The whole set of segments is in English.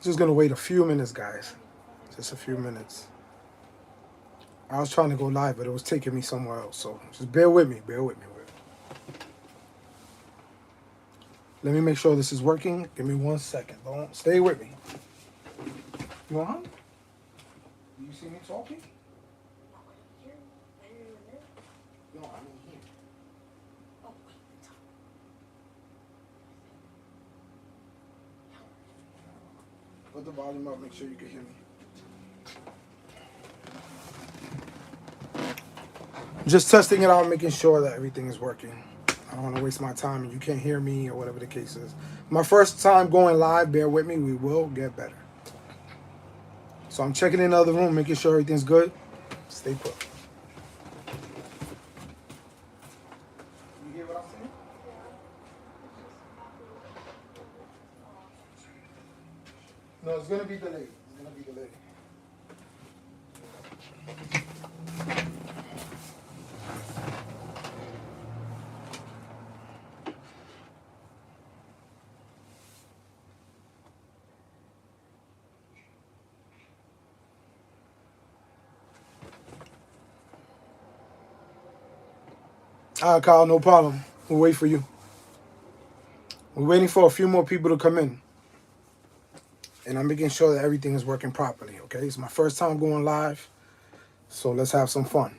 Just gonna wait a few minutes, guys. Just a few minutes. I was trying to go live, but it was taking me somewhere else. So just bear with me. Bear with me. Let me make sure this is working. Give me 1 second. Don't stay with me. You want home? Do you see me talking? No, I mean here. Put the volume up. Make sure you can hear me. Just testing it out, making sure that everything is working. I don't want to waste my time and you can't hear me or whatever the case is. My first time going live, bear with me. We will get better. So I'm checking in the other room, making sure everything's good. Stay put. You hear what I'm saying? No, it's going to be delayed. It's going to be delayed. All right, Kyle, no problem. We'll wait for you. We're waiting for a few more people to come in. And I'm making sure that everything is working properly, okay? It's my first time going live, so let's have some fun.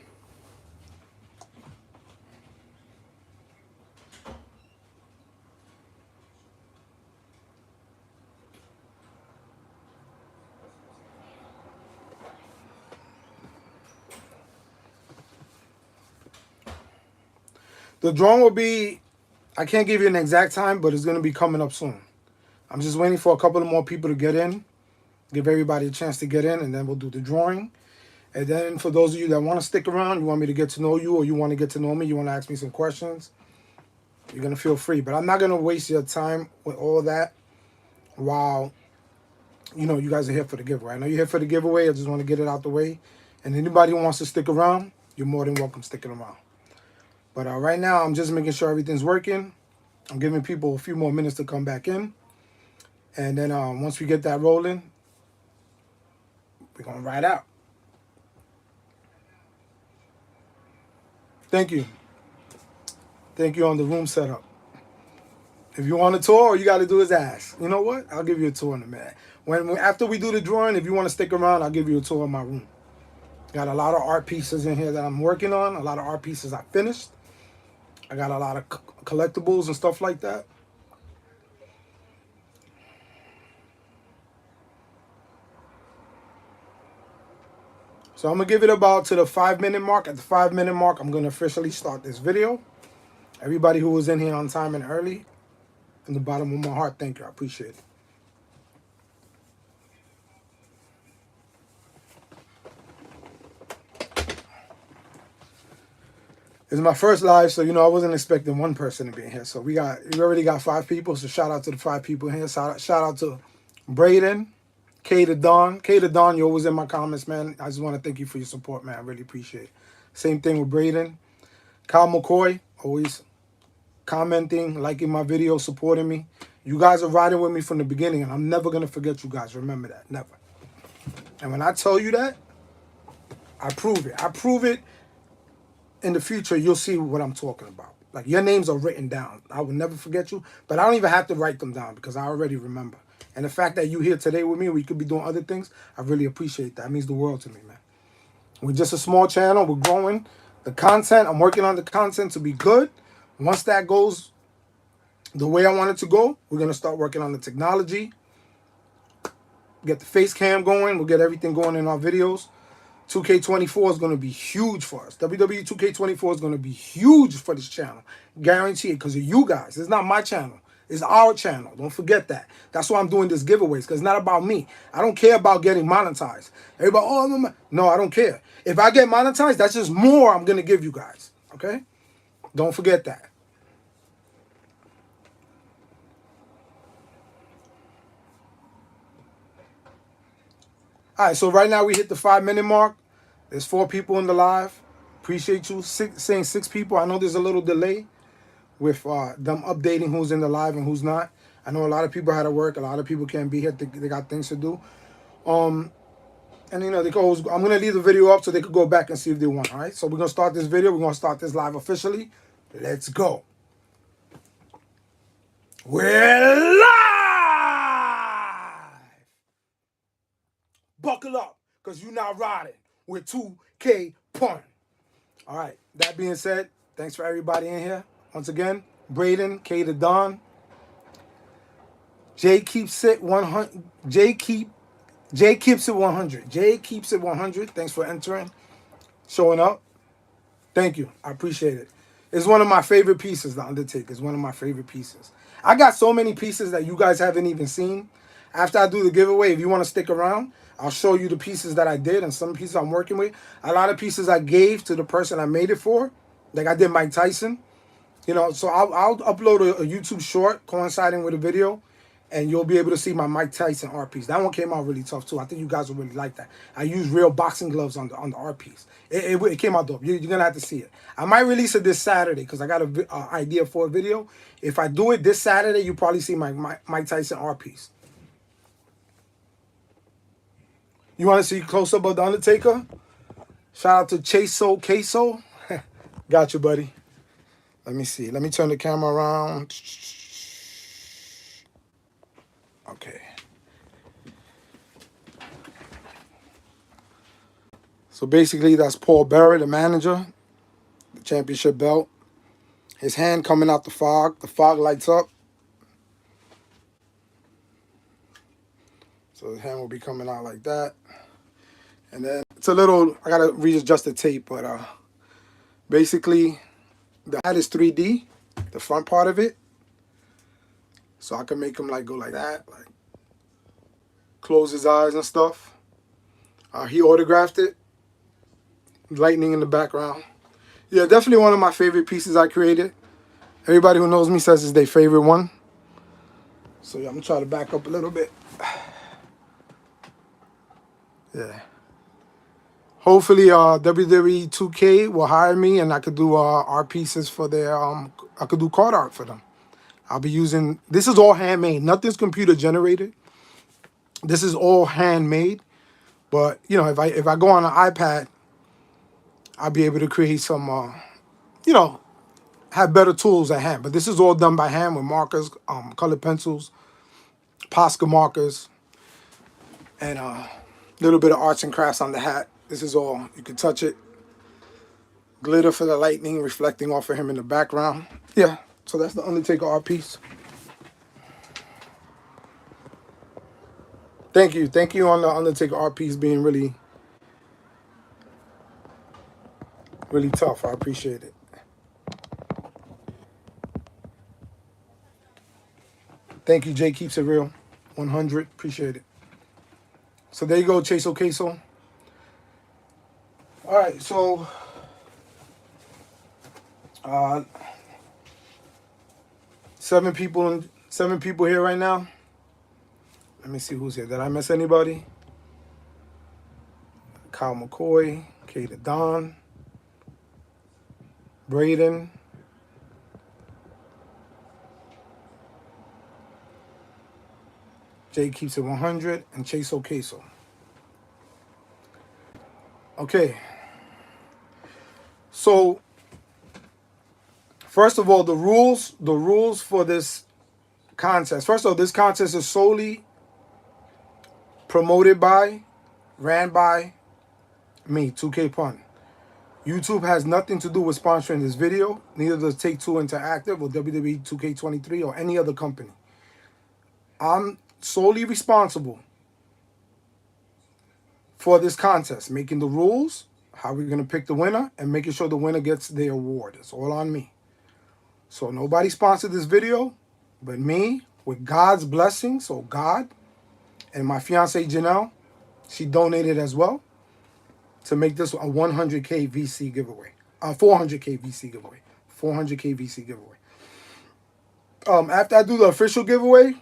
The drawing will be, I can't give you an exact time, but it's going to be coming up soon. I'm just waiting for a couple of more people to get in, give everybody a chance to get in, and then we'll do the drawing. And then for those of you that want to stick around, you want me to get to know you, or you want to get to know me, you want to ask me some questions, you're going to feel free. But I'm not going to waste your time with all that while, you know, you guys are here for the giveaway. I know you're here for the giveaway. I just want to get it out the way. And anybody who wants to stick around, you're more than welcome sticking around. But right now, I'm just making sure everything's working. I'm giving people a few more minutes to come back in. And then once we get that rolling, we're going to ride out. Thank you. Thank you on the room setup. If you want a tour, all you got to do is ask. You know what? I'll give you a tour in a minute. After we do the drawing, if you want to stick around, I'll give you a tour of my room. Got a lot of art pieces in here that I'm working on. A lot of art pieces I finished. I got a lot of collectibles and stuff like that. So I'm going to give it about to the 5-minute mark. At the 5-minute mark, I'm going to officially start this video. Everybody who was in here on time and early, from the bottom of my heart, thank you. I appreciate it. It's my first live, so, you know, I wasn't expecting one person to be in here. So we already got 5 people, so shout out to the 5 people in here. Shout out to Braden, K to Don. K to Don, you're always in my comments, man. I just want to thank you for your support, man. I really appreciate it. Same thing with Braden. Kyle McCoy, always commenting, liking my videos, supporting me. You guys are riding with me from the beginning, and I'm never going to forget you guys. Remember that. Never. And when I tell you that, I prove it. I prove it. In the future, you'll see what I'm talking about. Like, your names are written down. I will never forget you, but I don't even have to write them down because I already remember. And the fact that you're here today with me, we could be doing other things, I really appreciate that. It means the world to me, man. We're just a small channel. We're growing. The content, I'm working on the content to be good. Once that goes the way I want it to go, we're going to start working on the technology. Get the face cam going. We'll get everything going in our videos. 2K24 is going to be huge for us. WWE 2K24 is going to be huge for this channel. Guarantee it, because of you guys. It's not my channel. It's our channel. Don't forget that. That's why I'm doing this giveaways, because it's not about me. I don't care about getting monetized. Everybody, oh, no, I don't care. If I get monetized, that's just more I'm going to give you guys. Okay? Don't forget that. All right, so right now we hit the 5-minute mark. There's 4 people in the live. Appreciate you saying 6 people. I know there's a little delay with them updating who's in the live and who's not. I know a lot of people had to work. A lot of people can't be here. They got things to do. And you know, they can always, I'm gonna leave the video up so they could go back and see if they want. All right. So we're gonna start this video. We're gonna start this live officially. Let's go. We're live. Buckle up, cause you're not riding with 2K Pun. All right. That being said, thanks for everybody in here. Once again, Braden, K the Don, Jay keeps it 100. Jay keeps it 100. Jay keeps it 100. Thanks for entering, showing up. Thank you. I appreciate it. It's one of my favorite pieces, The Undertaker. It's one of my favorite pieces. I got so many pieces that you guys haven't even seen. After I do the giveaway, if you want to stick around, I'll show you the pieces that I did and some pieces I'm working with. A lot of pieces I gave to the person I made it for. Like I did Mike Tyson. You know, so I'll upload a YouTube short coinciding with a video, and you'll be able to see my Mike Tyson art piece. That one came out really tough too. I think you guys will really like that. I used real boxing gloves on the art piece. It came out dope. You're gonna have to see it. I might release it this Saturday because I got an idea for a video. If I do it this Saturday, you probably see my Mike Tyson art piece. You want to see close up of The Undertaker? Shout out to Chaso Queso. Got you, buddy. Let me see. Let me turn the camera around. Okay. So basically, that's Paul Bearer, the manager, the championship belt. His hand coming out the fog. The fog lights up. So his hand will be coming out like that. And then it's a little, I got to readjust the tape, but basically, the hat is 3D, the front part of it. So I can make him like go like that, like close his eyes and stuff. He autographed it. Lightning in the background. Yeah, definitely one of my favorite pieces I created. Everybody who knows me says it's their favorite one. So yeah, I'm gonna try to back up a little bit. Yeah. Hopefully, WWE 2K will hire me and I could do art pieces for their I could do card art for them. I'll be using, this is all handmade. Nothing's computer generated. This is all handmade. But you know, if I go on an iPad, I'll be able to create some you know, have better tools at hand. But this is all done by hand with markers, colored pencils, Posca markers, and a little bit of arts and crafts on the hat. This is all, you can touch it. Glitter for the lightning reflecting off of him in the background. Yeah, so that's the Undertaker art piece. Thank you. Thank you on the Undertaker art piece being really, really tough. I appreciate it. Thank you, Jay Keeps It Real. 100. Appreciate it. So there you go, Chaso Queso. All right, so seven people here right now. Let me see who's here. Did I miss anybody? Kyle McCoy, K the Don, Braden, Jay Keeps It 100, and Chaso Queso. Okay. So, first of all, the rules for this contest. First of all, this contest is solely promoted by, ran by me, 2K Pun. YouTube has nothing to do with sponsoring this video. Neither does Take-Two Interactive or WWE 2K23 or any other company. I'm solely responsible for this contest, making the rules, how we're going to pick the winner, and making sure the winner gets the award. It's all on me. So nobody sponsored this video but me, with God's blessing. So God and my fiance Janelle, she donated as well to make this a 100K VC giveaway. 400K VC giveaway. 400K VC giveaway. After I do the official giveaway,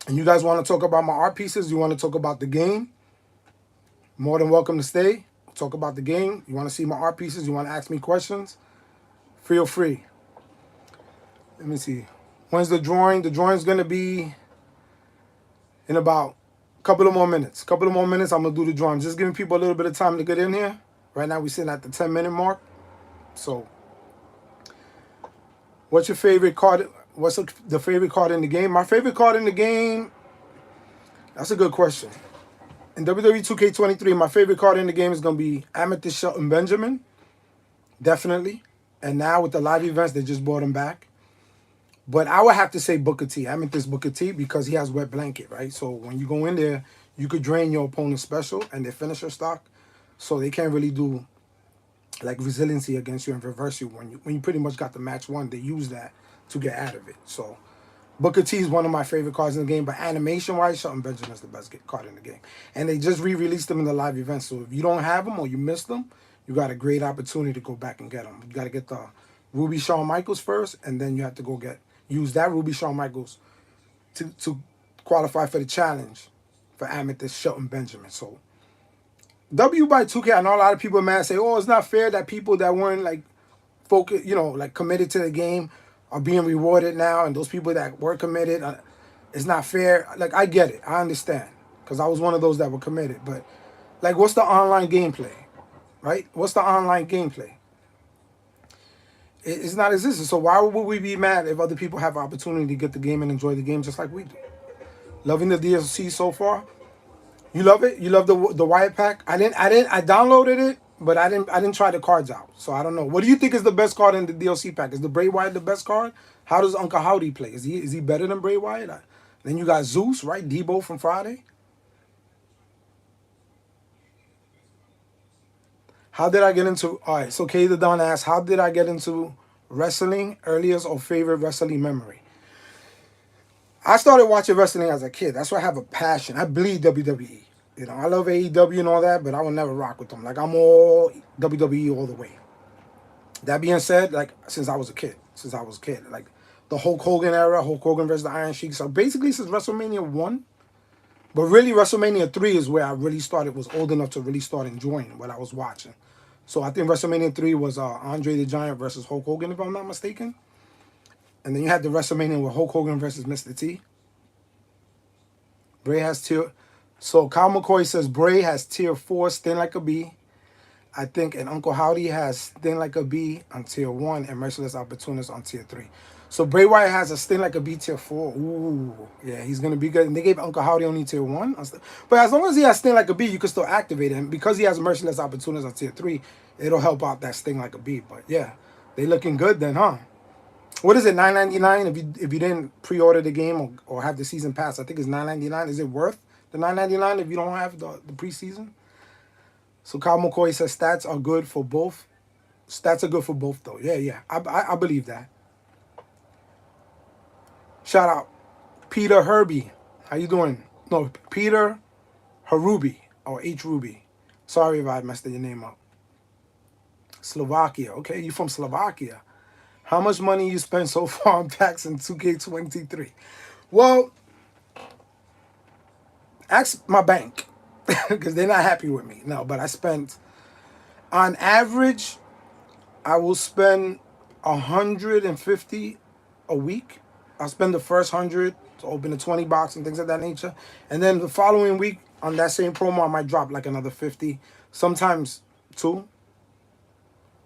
and you guys want to talk about my art pieces, you want to talk about the game, more than welcome to stay. Talk about the game. You want to see my art pieces, you want to ask me questions, feel free. Let me see. When's the drawing? The drawing's gonna be in about a couple of more minutes. Couple of more minutes, I'm gonna do the drawing. Just giving people a little bit of time to get in here. Right now, we're sitting at the 10-minute mark. So, what's your favorite card? What's the favorite card in the game? My favorite card in the game. That's a good question. In WWE 2K23, my favorite card in the game is gonna be Amethyst Shelton Benjamin, definitely. And now with the live events, they just brought him back. But I would have to say Booker T. Amethyst Booker T because he has wet blanket, right? So when you go in there, you could drain your opponent's special and their finisher stock, so they can't really do like resiliency against you and reverse you when you pretty much got the match won. They use that to get out of it. So Booker T is one of my favorite cards in the game, but animation-wise, Shelton Benjamin is the best card in the game. And they just re-released them in the live event, so if you don't have them or you missed them, you got a great opportunity to go back and get them. You got to get the Ruby Shawn Michaels first, and then you have to go use that Ruby Shawn Michaels to qualify for the challenge for Amethyst Shelton Benjamin. So W by 2K, I know a lot of people are mad, say, oh, it's not fair that people that weren't like focused, like committed to the game are being rewarded now, and those people that were committed, it's not fair. Like, I get it. I understand. Because I was one of those that were committed. But, like, what's the online gameplay? Right? What's the online gameplay? It's not existent. So why would we be mad if other people have opportunity to get the game and enjoy the game just like we do? Loving the DLC so far? You love it? You love the Wyatt pack? I downloaded it, but I didn't try the cards out. So I don't know. What do you think is the best card in the DLC pack? Is the Bray Wyatt the best card? How does Uncle Howdy play? Is he better than Bray Wyatt? Then you got Zeus, right? Debo from Friday. How did I get into... All right, so Kay the Don asks, how did I get into wrestling? Earliest or favorite wrestling memory? I started watching wrestling as a kid. That's why I have a passion. I bleed WWE. I love AEW and all that, but I will never rock with them. Like, I'm all WWE all the way. That being said, like, since I was a kid, like, the Hulk Hogan era, Hulk Hogan versus the Iron Sheik. So basically, since WrestleMania 1, but really WrestleMania 3 is where I really was old enough to really start enjoying what I was watching. So I think WrestleMania 3 was Andre the Giant versus Hulk Hogan, if I'm not mistaken. And then you had the WrestleMania with Hulk Hogan versus Mr. T. Bray has tier... So Kyle McCoy says Bray has tier 4, Sting like a B. I think, and Uncle Howdy has Sting like a B on tier 1 and Merciless Opportunist on tier 3. So Bray Wyatt has a Sting like a B tier 4. Ooh, yeah, he's going to be good. And they gave Uncle Howdy only tier 1. But as long as he has Sting like a B, you can still activate him. Because he has Merciless Opportunist on tier 3, it'll help out that Sting like a B. But yeah, they looking good then, huh? What is it, $9.99 if you didn't pre-order the game or have the season pass? I think it's $9.99. Is it worth the $9.99 if you don't have the preseason? So Kyle McCoy says stats are good for both. Stats are good for both, though. Yeah. I believe that. Shout out Peter Herbie. How you doing? No, Peter Harubi or H. Ruby. Sorry if I messed your name up. Slovakia. Okay, you from Slovakia. How much money you spent so far on packs in 2K23? Well, ask my bank because they're not happy with me. No, but I spent, on average, I will spend 150 a week. I'll spend the first 100 to open the 20 box and things of that nature. And then the following week, on that same promo, I might drop like another 50. Sometimes 2.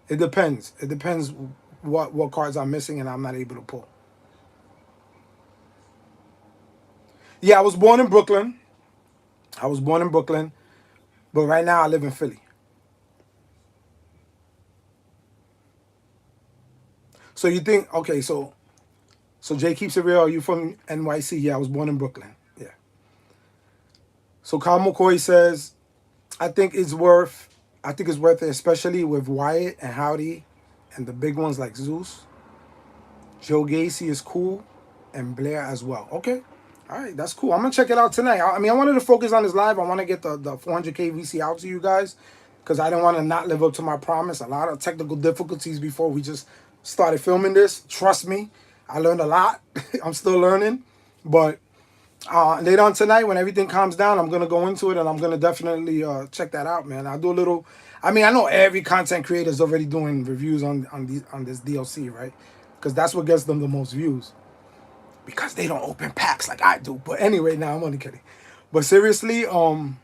It depends. It depends what cards I'm missing and I'm not able to pull. Yeah, I was born in Brooklyn. But right now I live in Philly. So you think, okay, so Jay keeps it real. Are you from NYC? Yeah, I was born in Brooklyn. Yeah. So Kyle McCoy says, I think it's worth it, especially with Wyatt and Howdy and the big ones like Zeus. Joe Gacy is cool and Blair as well. Okay. All right, that's cool. I'm going to check it out tonight. I wanted to focus on this live. I want to get the 400K VC out to you guys because I didn't want to not live up to my promise. A lot of technical difficulties before we just started filming this. Trust me, I learned a lot. I'm still learning. But later on tonight, when everything calms down, I'm going to go into it and I'm going to definitely check that out, man. I'll do a little... I know every content creator is already doing reviews on this DLC, right? Because that's what gets them the most views. because they don't open packs like I do. But anyway, now I'm only kidding. But seriously, I'm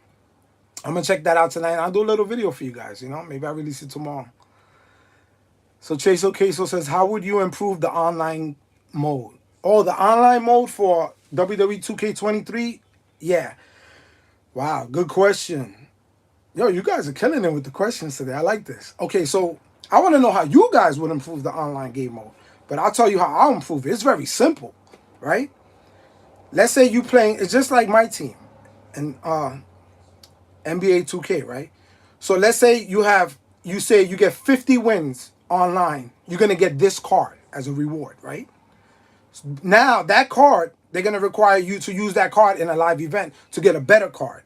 gonna check that out tonight. I'll do a little video for you guys. You know, maybe I'll release it tomorrow. So Chaso Queso says, how would you improve the online mode? Oh, the online mode for WWE 2K23? Yeah. Wow, good question. Yo, you guys are killing it with the questions today. I like this. Okay, so I want to know how you guys would improve the online game mode. But I'll tell you how I'll improve it. It's very simple, right? Let's say you playing, it's just like my team in NBA 2K, right? So let's say you say you get 50 wins online. You're going to get this card as a reward, right? Now that card, they're going to require you to use that card in a live event to get a better card.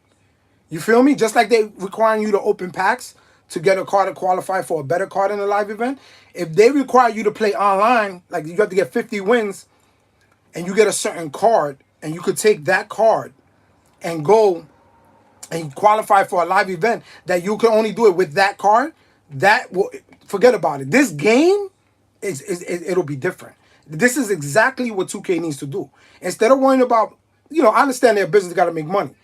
You feel me? Just like they requiring you to open packs to get a card to qualify for a better card in a live event. If they require you to play online, like you have to get 50 wins and you get a certain card and you could take that card and go and qualify for a live event that you can only do it with that card, that will, forget about it. This game it'll be different. This is exactly what 2K needs to do. Instead of worrying about, I understand their business got to make money.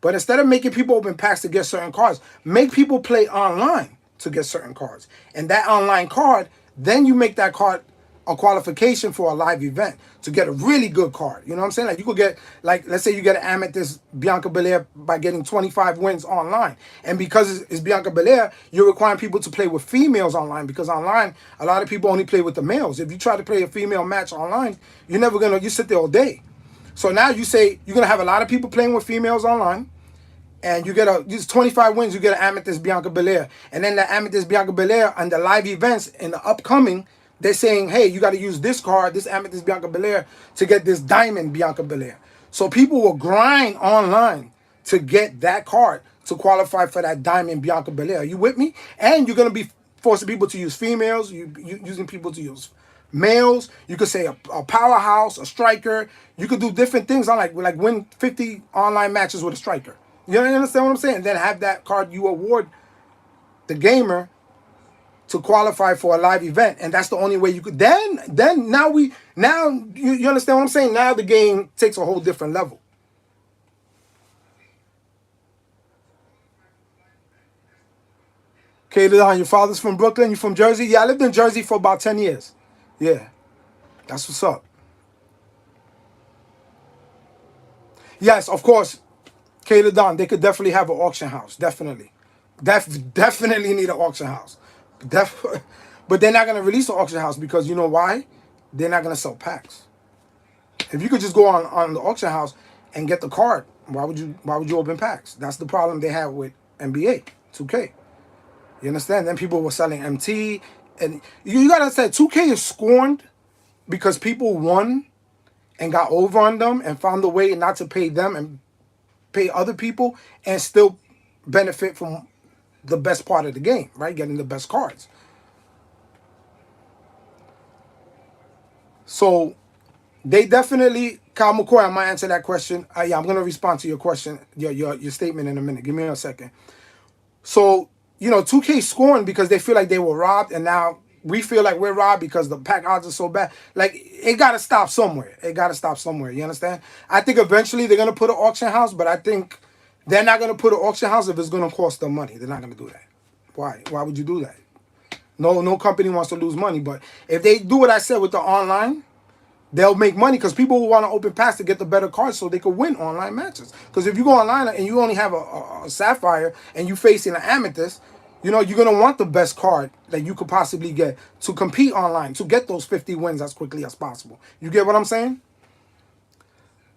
But instead of making people open packs to get certain cards, make people play online to get certain cards. And that online card, then you make that card a qualification for a live event to get a really good card. You know what I'm saying? Like you could get, like, let's say you get an Amethyst Bianca Belair by getting 25 wins online. And because it's Bianca Belair, you're requiring people to play with females online, because online, a lot of people only play with the males. If you try to play a female match online, you sit there all day. So now you say you're going to have a lot of people playing with females online, and you get these 25 wins, you get an Amethyst Bianca Belair. And then the Amethyst Bianca Belair and the live events in the upcoming, they're saying, hey, you got to use this card, this Amethyst Bianca Belair, to get this Diamond Bianca Belair. So people will grind online to get that card to qualify for that Diamond Bianca Belair. Are you with me? And you're going to be forcing people to use females, using people to use males. You could say a powerhouse, a striker. You could do different things on like win 50 online matches with a striker. You understand what I'm saying? And then have that card you award the gamer to qualify for a live event, and that's the only way you could. Then you understand what I'm saying? Now the game takes a whole different level. Okay, your father's from Brooklyn, you from Jersey? Yeah, I lived in Jersey for about 10 years. Yeah, that's what's up. Yes, of course, Kayla Don, they could definitely have an auction house. Definitely. Definitely need an auction house. But they're not going to release an auction house because you know why? They're not going to sell packs. If you could just go on the auction house and get the card, why would you open packs? That's the problem they have with NBA 2K. You understand? Then people were selling MT, and you got to understand 2K is scorned because people won and got over on them and found a way not to pay them and pay other people and still benefit from the best part of the game, right? Getting the best cards. So they definitely, Kyle McCoy, I might answer that question. Yeah, I'm going to respond to your question, your statement in a minute. Give me a second. So, 2K scoring because they feel like they were robbed, and now we feel like we're robbed because the pack odds are so bad. Like, it got to stop somewhere. You understand? I think eventually they're going to put an auction house, but I think they're not going to put an auction house if it's going to cost them money. They're not going to do that. Why? Why would you do that? No company wants to lose money, but if they do what I said with the online, they'll make money because people will want to open packs to get the better cards so they could win online matches. Because if you go online and you only have a Sapphire and you facing an Amethyst, you're going to want the best card that you could possibly get to compete online, to get those 50 wins as quickly as possible. You get what I'm saying?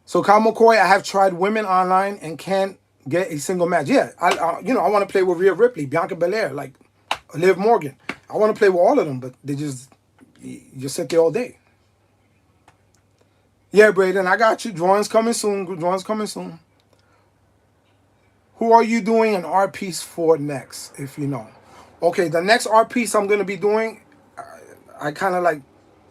So, Kyle McCoy, I have tried women online and can't get a single match. Yeah, I want to play with Rhea Ripley, Bianca Belair, like Liv Morgan. I want to play with all of them, but they just sit there all day. Yeah, Braden, I got you. Drawings coming soon. Who are you doing an art piece for next, if you know? Okay, the next art piece I'm going to be doing, I kind of like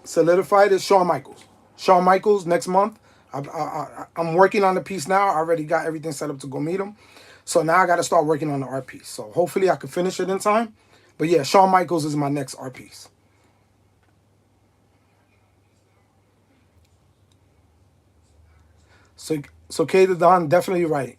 solidified is Shawn Michaels. Shawn Michaels next month. I'm working on the piece now. I already got everything set up to go meet him. So now I got to start working on the art piece. So hopefully I can finish it in time. But yeah, Shawn Michaels is my next art piece. So K the Don, definitely right.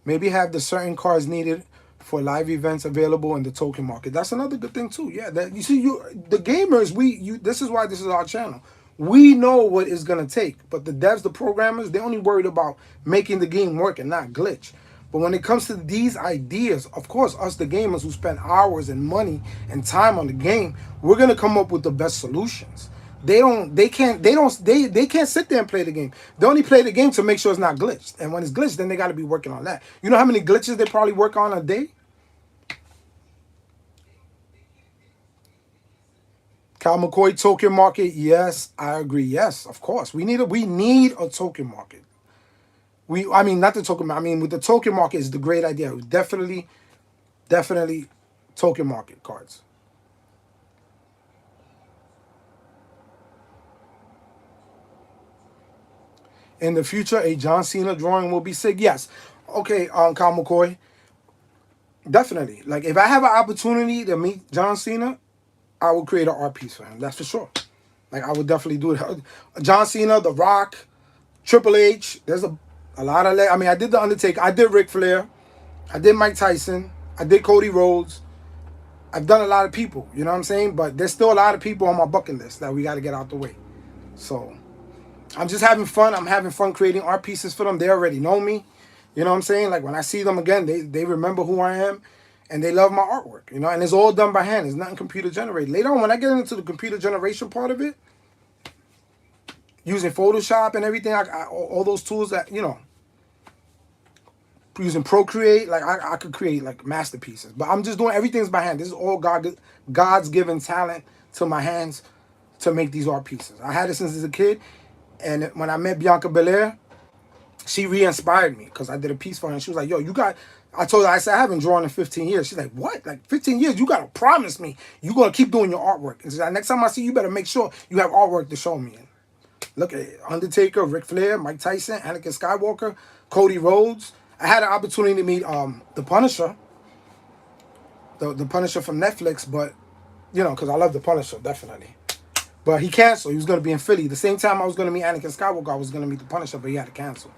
Maybe have the certain cards needed for live events available in the token market. That's another good thing too. Yeah, that you see, you the gamers, this is why this is our channel. We know what it's gonna take, but the devs, the programmers, they only worried about making the game work and not glitch. But when it comes to these ideas, of course, us the gamers who spend hours and money and time on the game, we're gonna come up with the best solutions. They can't sit there and play the game. They only play the game to make sure it's not glitched. And when it's glitched, then they got to be working on that. You know how many glitches they probably work on a day? Cal McCoy token market, yes, I agree. Yes, of course. We need a token market. I mean not the token, I mean with the token market is the great idea. Definitely token market cards. In the future, a John Cena drawing will be sick. Yes. Okay, Cal McCoy. Definitely. Like if I have an opportunity to meet John Cena, I will create an art piece for him. That's for sure. Like I would definitely do it. John Cena, The Rock, Triple H. There's a lot of. I mean, I did the Undertaker. I did Ric Flair. I did Mike Tyson. I did Cody Rhodes. I've done a lot of people. You know what I'm saying? But there's still a lot of people on my bucket list that we got to get out the way. So I'm just having fun. I'm having fun creating art pieces for them. They already know me. You know what I'm saying? Like when I see them again, they remember who I am and they love my artwork, you know, and it's all done by hand. It's nothing computer generated. Later on, when I get into the computer generation part of it, using Photoshop and everything, all those tools that, you know, using Procreate, like I could create like masterpieces. But I'm just doing everything's by hand. This is all God's given talent to my hands to make these art pieces. I had it since as a kid. And when I met Bianca Belair, she re-inspired me because I did a piece for her and she was like, yo, I told her, I said, I haven't drawn in 15 years. She's like, what? Like 15 years? You got to promise me you're going to keep doing your artwork. And she's like, next time I see you, better make sure you have artwork to show me. And look at it. Undertaker, Ric Flair, Mike Tyson, Anakin Skywalker, Cody Rhodes. I had an opportunity to meet the Punisher, the Punisher from Netflix, but, you know, because I love the Punisher, definitely. But he canceled. He was going to be in Philly. The same time I was going to meet Anakin Skywalker, I was going to meet the Punisher, but he had to cancel.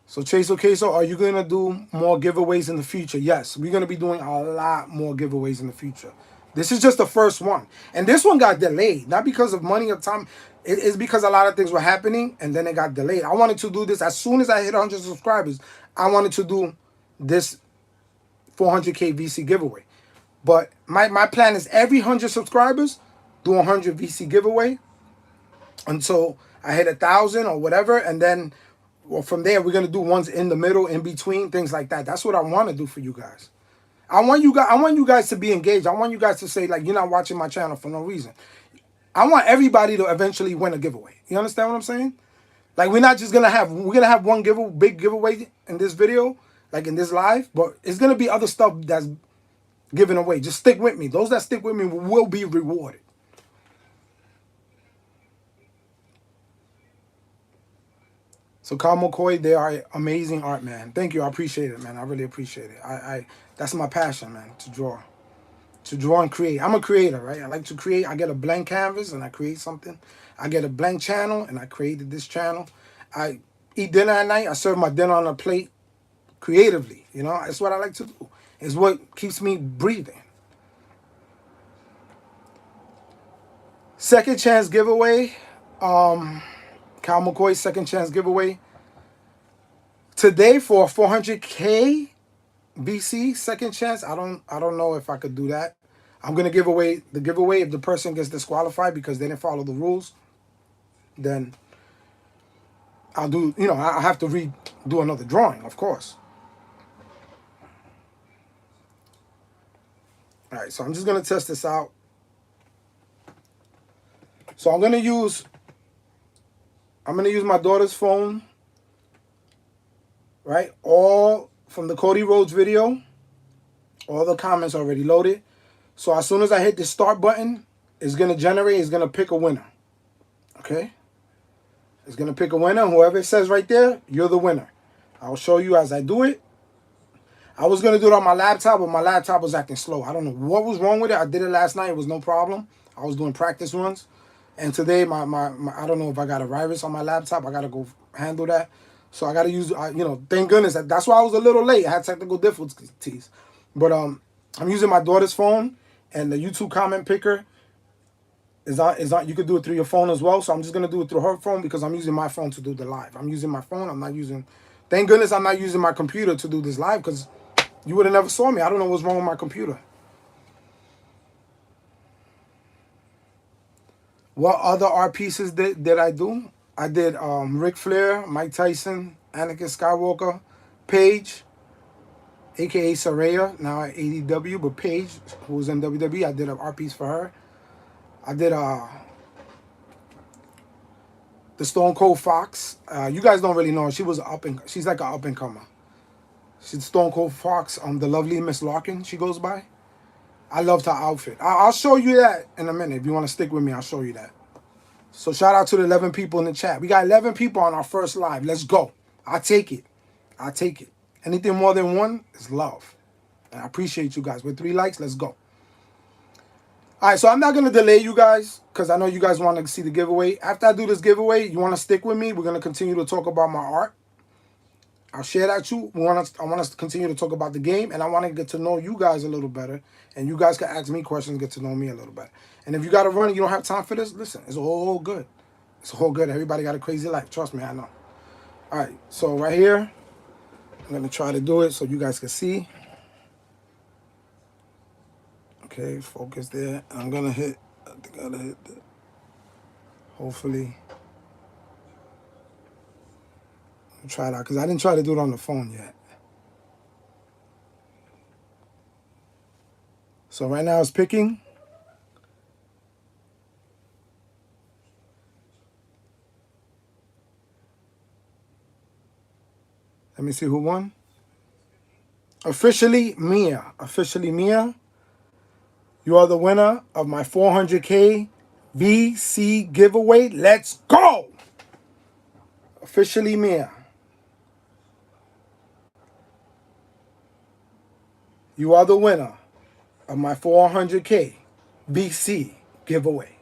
So Chase Queso, are you going to do more giveaways in the future? Yes, we're going to be doing a lot more giveaways in the future. This is just the first one. And this one got delayed, not because of money or time. It's because a lot of things were happening and then it got delayed. I wanted to do this as soon as I hit 100 subscribers. I wanted to do this 400K VC giveaway. But my plan is every 100 subscribers, do 100 VC giveaway until I hit 1,000 or whatever. And then well, from there, we're gonna do ones in the middle, in between, things like that. That's what I want to do for you guys. I want you guys to be engaged. I want you guys to say like you're not watching my channel for no reason. I want everybody to eventually win a giveaway. You understand what I'm saying? Like we're not just gonna have one big giveaway in this video, like in this live, but it's gonna be other stuff that's given away. Just stick with me. Those that stick with me will be rewarded. So Kyle McCoy, they are amazing art, man. Thank you. I appreciate it, man. I really appreciate it. I that's my passion, man, to draw. To draw and create. I'm a creator, right? I like to create. I get a blank canvas and I create something. I get a blank channel and I created this channel. I eat dinner at night. I serve my dinner on a plate creatively. You know, it's what I like to do. It's what keeps me breathing. Second chance giveaway. Kyle McCoy second chance giveaway. Today for 400K BC second chance. I don't know if I could do that. I'm gonna give away the giveaway if the person gets disqualified because they didn't follow the rules. Then I'll do. You know, I have to redo another drawing, of course. All right, so I'm just gonna test this out. So I'm gonna use my daughter's phone. Right, all from the Cody Rhodes video. All the comments already loaded. So as soon as I hit the start button, it's going to generate, it's going to pick a winner. Okay? It's going to pick a winner. Whoever it says right there, you're the winner. I'll show you as I do it. I was going to do it on my laptop, but my laptop was acting slow. I don't know what was wrong with it. I did it last night. It was no problem. I was doing practice runs. And today, my I don't know if I got a virus on my laptop. I got to go handle that. So I got to use, thank goodness. That's why I was a little late. I had technical difficulties. But I'm using my daughter's phone, and the YouTube comment picker is on. You could do it through your phone as well. So I'm just going to do it through her phone because I'm using my phone to do the live. I'm using my phone. I'm not using, thank goodness I'm not using my computer to do this live because you would have never saw me. I don't know what's wrong with my computer. What other art pieces did I do? I did Ric Flair, Mike Tyson, Anakin Skywalker, Paige, aka Saraya, now at AEW, but Paige, who was in WWE, I did an art piece for her. I did the Stone Cold Fox. You guys don't really know her. She's like an up and comer. She's Stone Cold Fox, the lovely Miss Larkin, she goes by. I loved her outfit. I'll show you that in a minute. If you want to stick with me, I'll show you that. So shout out to the 11 people in the chat. We got 11 people on our first live. Let's go. I'll take it. I'll take it. Anything more than one is love. And I appreciate you guys. With 3 likes, let's go. All right, so I'm not going to delay you guys because I know you guys want to see the giveaway. After I do this giveaway, you want to stick with me. We're going to continue to talk about my art. I'll share that too. I want us to continue to talk about the game, and I want to get to know you guys a little better, and you guys can ask me questions, get to know me a little better. And if you got to run and you don't have time for this, listen, it's all good. It's all good. Everybody got a crazy life. Trust me, I know. All right, so right here, I'm going to try to do it so you guys can see. Okay, focus there. I'm going to hit, I think I got to hit that. Hopefully. Try it out because I didn't try to do it on the phone yet. So right now it's picking. Let me see who won. Officially Mia. Officially Mia. You are the winner of my 400K VC giveaway. Let's go. Officially Mia. You are the winner of my 400K BC giveaway.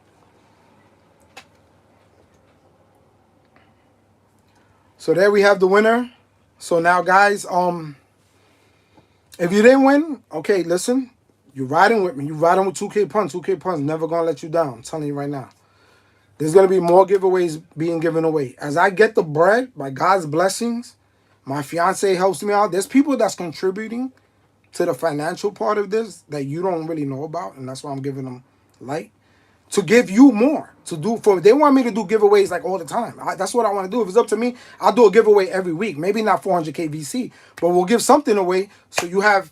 So there we have the winner. So now, guys, if you didn't win, okay, listen, you're riding with me. You're riding with 2K Punch. 2K Punch never going to let you down. I'm telling you right now. There's going to be more giveaways being given away. As I get the bread, by God's blessings, my fiance helps me out. There's people that's contributing to the financial part of this that you don't really know about, and that's why I'm giving them light to give you more to do for. They want me to do giveaways like all the time. That's what I want to do. If it's up to me, I'll do a giveaway every week. Maybe not 400K VC, but we'll give something away so you have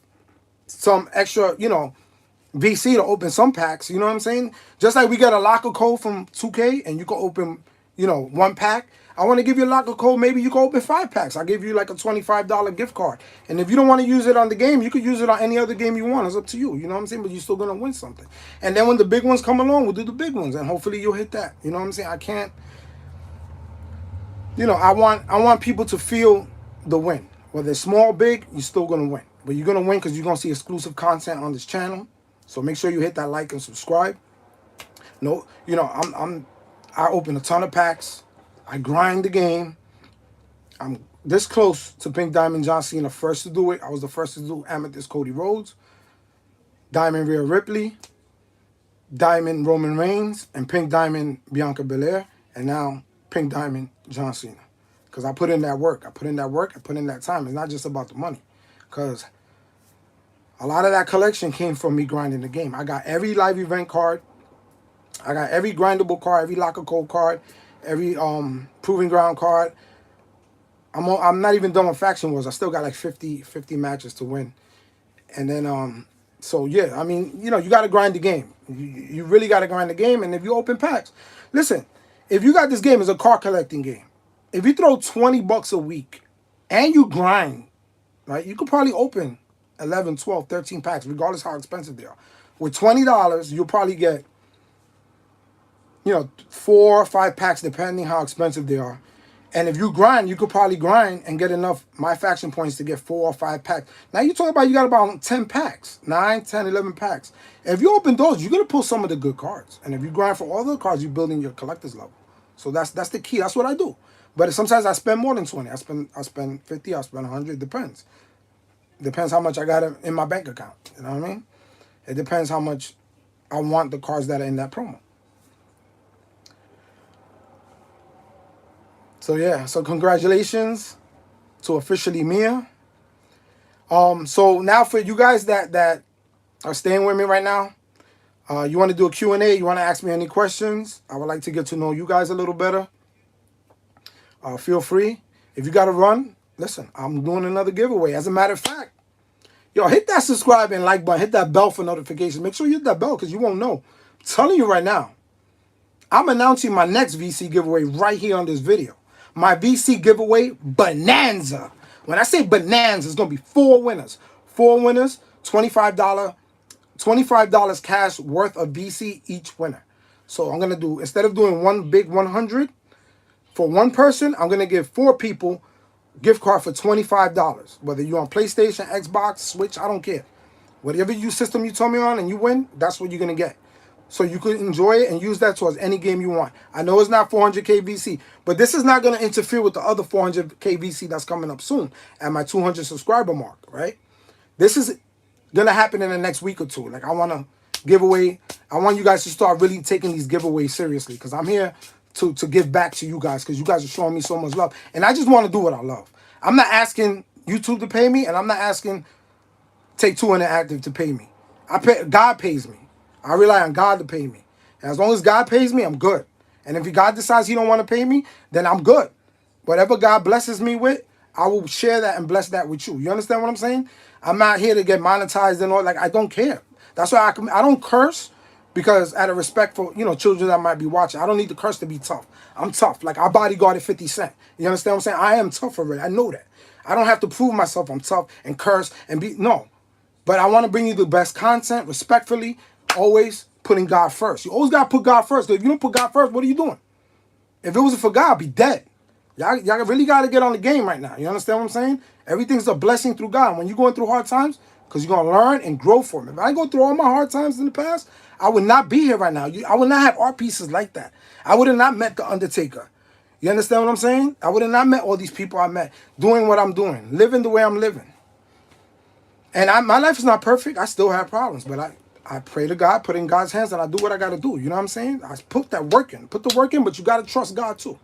some extra, VC to open some packs. You know what I'm saying? Just like we got a locker code from 2K and you can open, 1 pack. I want to give you a locker code. Maybe you can open 5 packs. I'll give you like a $25 gift card. And if you don't want to use it on the game, you could use it on any other game you want. It's up to you. You know what I'm saying? But you're still going to win something. And then when the big ones come along, we'll do the big ones. And hopefully you'll hit that. You know what I'm saying? I can't, I want people to feel the win. Whether it's small or big, you're still going to win. But you're going to win because you're going to see exclusive content on this channel. So make sure you hit that like and subscribe. No, I open a ton of packs. I grind the game. I'm this close to Pink Diamond John Cena first to do it. I was the first to do Amethyst Cody Rhodes, Diamond Rhea Ripley, Diamond Roman Reigns, and Pink Diamond Bianca Belair, and now Pink Diamond John Cena. Because I put in that work. I put in that time. It's not just about the money. Because a lot of that collection came from me grinding the game. I got every live event card. I got every grindable card, every locker code card, every proving ground card. I'm not even done with Faction Wars. I still got like 50 matches to win. And then so yeah, I mean, you got to grind the game. You really got to grind the game. And if you open packs, listen, if you got this game, it's a card collecting game. If you throw $20 a week and you grind, right, you could probably open 11, 12, 13 packs, regardless how expensive they are. With $20, you'll probably get, 4 or 5 packs, depending how expensive they are. And if you grind, you could probably grind and get enough My Faction points to get 4 or 5 packs. Now you talk about you got about 10 packs, 9, 10, 11 packs. If you open those, you're gonna pull some of the good cards. And if you grind for all the cards, you're building your collector's level. So that's the key. That's what I do. But sometimes I spend more than 20. I spend 50. I spend 100. Depends. Depends how much I got in my bank account. You know what I mean? It depends how much I want the cards that are in that promo. So yeah, so congratulations to officially Mia. So now for you guys that are staying with me right now, you want to do a Q&A, you want to ask me any questions, I would like to get to know you guys a little better. Feel free. If you got to run, listen, I'm doing another giveaway. As a matter of fact, yo, hit that subscribe and like button, hit that bell for notifications. Make sure you hit that bell because you won't know. I'm telling you right now, I'm announcing my next VC giveaway right here on this video. My VC giveaway bonanza. When I say bonanza, it's going to be 4 winners. 4 winners, $25 cash worth of VC each winner. So I'm going to do, instead of doing one big 100, for one person, I'm going to give 4 people gift card for $25. Whether you're on PlayStation, Xbox, Switch, I don't care. Whatever system you tell me on and you win, that's what you're going to get. So you could enjoy it and use that towards any game you want. I know it's not 400k VC, but this is not going to interfere with the other 400k VC that's coming up soon at my 200 subscriber mark, right? This is going to happen in the next week or two. Like, I want to give away. I want you guys to start really taking these giveaways seriously because I'm here to give back to you guys because you guys are showing me so much love. And I just want to do what I love. I'm not asking YouTube to pay me, and I'm not asking Take-Two Interactive to pay me. God pays me. I rely on God to pay me. And as long as God pays me, I'm good. And if God decides he don't want to pay me, then I'm good. Whatever God blesses me with, I will share that and bless that with you. You understand what I'm saying? I'm not here to get monetized and all. Like, I don't care. That's why I don't curse because out of respect for, children that might be watching. I don't need to curse to be tough. I'm tough. Like, I bodyguarded 50 Cent. You understand what I'm saying? I am tough already. I know that. I don't have to prove myself I'm tough and curse and no. But I want to bring you the best content, respectfully, always putting God first. You always got to put God first. If you don't put God first, what are you doing? If it wasn't for God, I'd be dead. Y'all really got to get on the game right now. You understand what I'm saying? Everything's a blessing through God. When you're going through hard times, because you're going to learn and grow from it. If I go through all my hard times in the past, I would not be here right now. I would not have art pieces like that. I would have not met The Undertaker. You understand what I'm saying? I would have not met all these people I met, doing what I'm doing, living the way I'm living. And my life is not perfect. I still have problems, but I pray to God, put in God's hands, and I do what I got to do. You know what I'm saying? I put that work in. Put the work in, but you got to trust God too.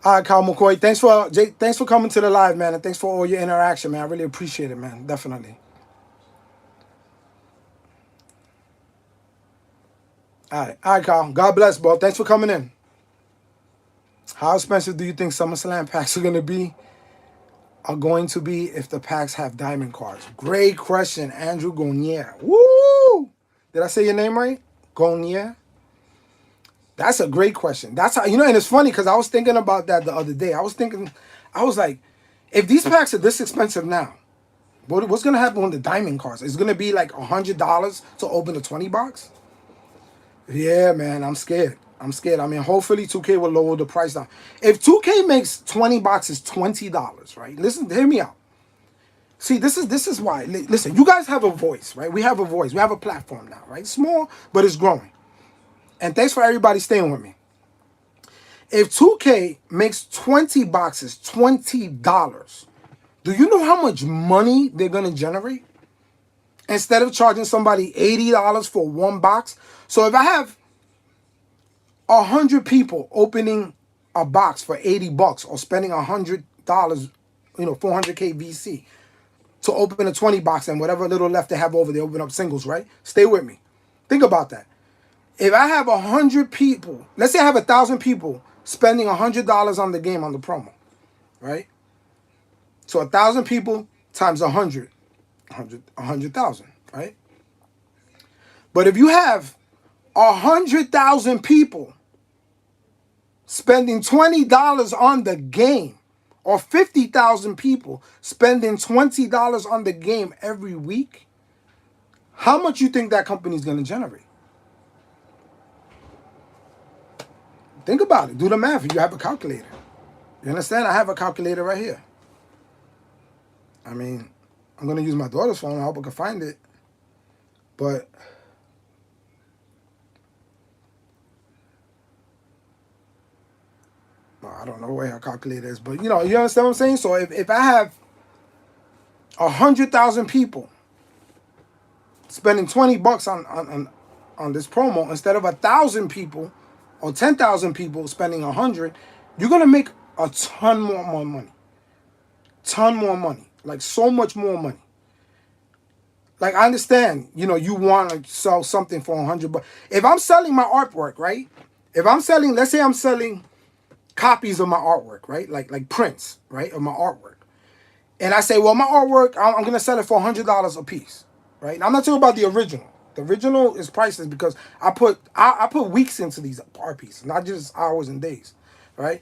All right, Kyle McCoy. Thanks for coming to the live, man, and thanks for all your interaction, man. I really appreciate it, man. Definitely. All right, Kyle. God bless, bro. Thanks for coming in. How expensive do you think SummerSlam packs are going to be if the packs have diamond cards? Great question, Andrew Gonier. Woo! Did I say your name right? Gonier? That's a great question. That's how, and it's funny because I was thinking about that the other day. I was like, if these packs are this expensive now, what's going to happen when the diamond cards? It's going to be like $100 to open a 20 box? Yeah, man, I'm scared. I mean, hopefully 2K will lower the price down. If 2K makes 20 boxes $20, right? Listen, hear me out. See, this is why. Listen, you guys have a voice, right? We have a voice. We have a platform now, right? Small, but it's growing. And thanks for everybody staying with me. If 2K makes 20 boxes $20, do you know how much money they're going to generate? Instead of charging somebody $80 for one box. So if I have 100 people opening a box for $80 or spending $100, 400k VC to open a 20 box and whatever little left they have over, they open up singles, right? Stay with me. Think about that. If I have 100 people, let's say I have 1,000 people spending $100 on the game on the promo, right? So 1,000 people times 100,000, right? But if you have 100,000 people spending $20 on the game, or 50,000 people spending $20 on the game every week, how much you think that company is going to generate? Think about it. Do the math. You have a calculator. You understand? I have a calculator right here. I mean, I'm going to use my daughter's phone. I hope I can find it. But well, I don't know where her calculator is. But, you understand what I'm saying? So if I have 100,000 people spending $20 on this promo instead of 1,000 people or 10,000 people spending 100, you're going to make a ton more money. Ton more money. Like so much more money. Like I understand, you want to sell something for 100 bucks. If I'm selling my artwork, right? If I'm selling, let's say I'm selling copies of my artwork, right? Like prints, right? Of my artwork. And I say, well, my artwork, I'm going to sell it for $100 a piece, right? Now, I'm not talking about the original. The original is priceless because I put weeks into these art pieces, not just hours and days, right?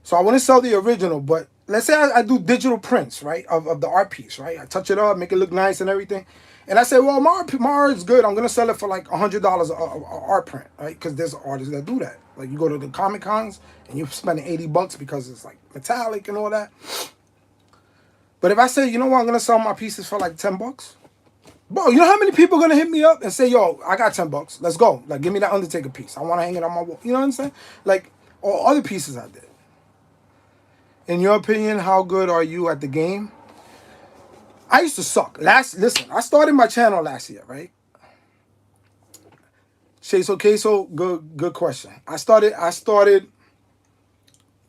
So I want to sell the original, but let's say I do digital prints, right, of the art piece, right? I touch it up, make it look nice and everything. And I say, well, my art is good. I'm going to sell it for like $100 a art print, right? Because there's artists that do that. Like you go to the Comic Cons and you're spending $80 because it's like metallic and all that. But if I say, you know what, I'm going to sell my pieces for like $10, bro, you know how many people are going to hit me up and say, yo, I got $10. Let's go. Like, give me that Undertaker piece. I want to hang it on my wall. You know what I'm saying? Like, or other pieces I did. In your opinion, how good are you at the game? I used to suck. Listen, I started my channel last year, right? Queso, good question. I started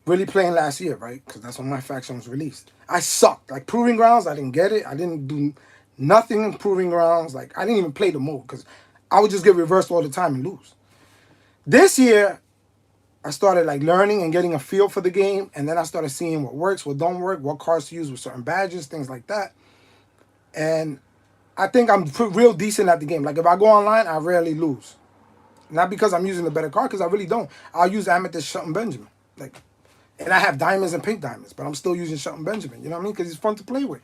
really playing last year, right? Because that's when my faction was released. I sucked. Like Proving Grounds, I didn't get it. I didn't do nothing in Proving Grounds. Like I didn't even play the mode because I would just get reversed all the time and lose. This year, I started like learning and getting a feel for the game, and then I started seeing what works, what don't work, what cards to use with certain badges, things like that. And I think I'm real decent at the game. Like if I go online, I rarely lose. Not because I'm using the better card, because I really don't. I'll use Amethyst Shelton Benjamin. Like, and I have diamonds and pink diamonds, but I'm still using Shelton Benjamin. You know what I mean? Because he's fun to play with.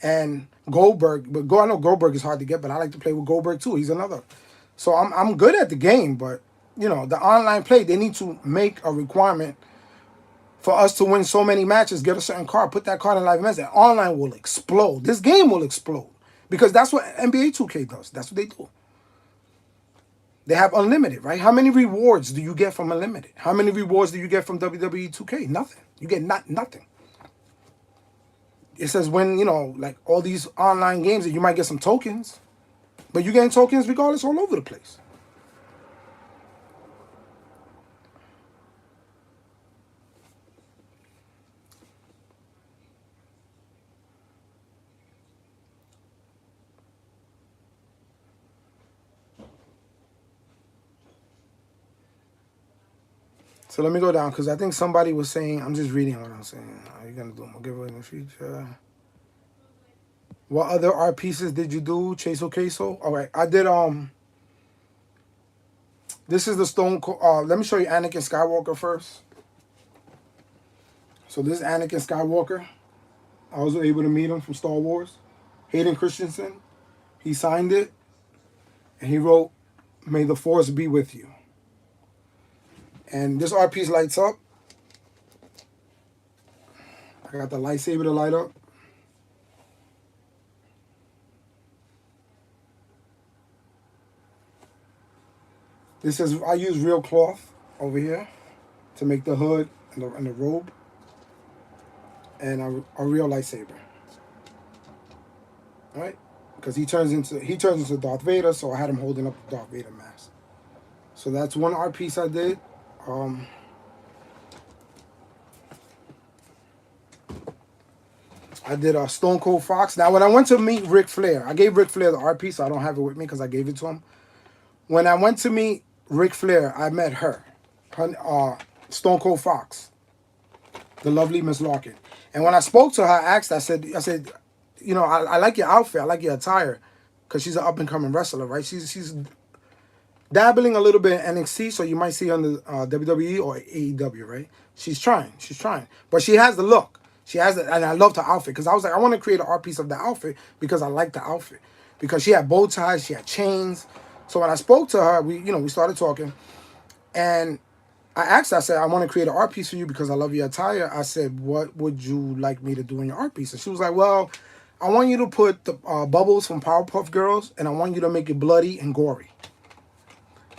And Goldberg, I know Goldberg is hard to get, but I like to play with Goldberg too. He's another. So I'm good at the game, but the online play, they need to make a requirement for us to win so many matches, get a certain card, put that card in live events, and online will explode. This game will explode. Because that's what NBA 2K does. That's what they do. They have unlimited, right? How many rewards do you get from unlimited? How many rewards do you get from WWE 2K? Nothing. You get nothing. It says when, like all these online games that you might get some tokens, but you're getting tokens regardless all over the place. So let me go down because I think somebody was saying, I'm just reading what I'm saying. Are you going to do more giveaway in the future? What other art pieces did you do? Queso? All right. I did, this is the Stone Cold. Let me show you Anakin Skywalker first. So this is Anakin Skywalker. I was able to meet him from Star Wars. Hayden Christensen. He signed it. And he wrote, "May the Force be with you." And this art piece lights up. I got the lightsaber to light up. This is, I use real cloth over here to make the hood and the robe. And a real lightsaber. All right? Because he turns into Darth Vader, so I had him holding up the Darth Vader mask. So that's one art piece I did. I did a Stone Cold Fox. Now, when I went to meet Ric Flair, I gave Ric Flair the art piece. So I don't have it with me because I gave it to him. When I went to meet Ric Flair, I met her Stone Cold Fox, the lovely Miss Larkin. And when I spoke to her, I said, I like your outfit. I like your attire because she's an up-and-coming wrestler, right? She's dabbling a little bit in NXT, so you might see her on the WWE or AEW, right? She's trying. But she has the look. She has it, and I loved her outfit because I was like, I want to create an art piece of the outfit because I like the outfit. Because she had bow ties, she had chains. So when I spoke to her, we started talking, and I asked her, I said, I want to create an art piece for you because I love your attire. I said, what would you like me to do in your art piece? And she was like, well, I want you to put the bubbles from Powerpuff Girls, and I want you to make it bloody and gory.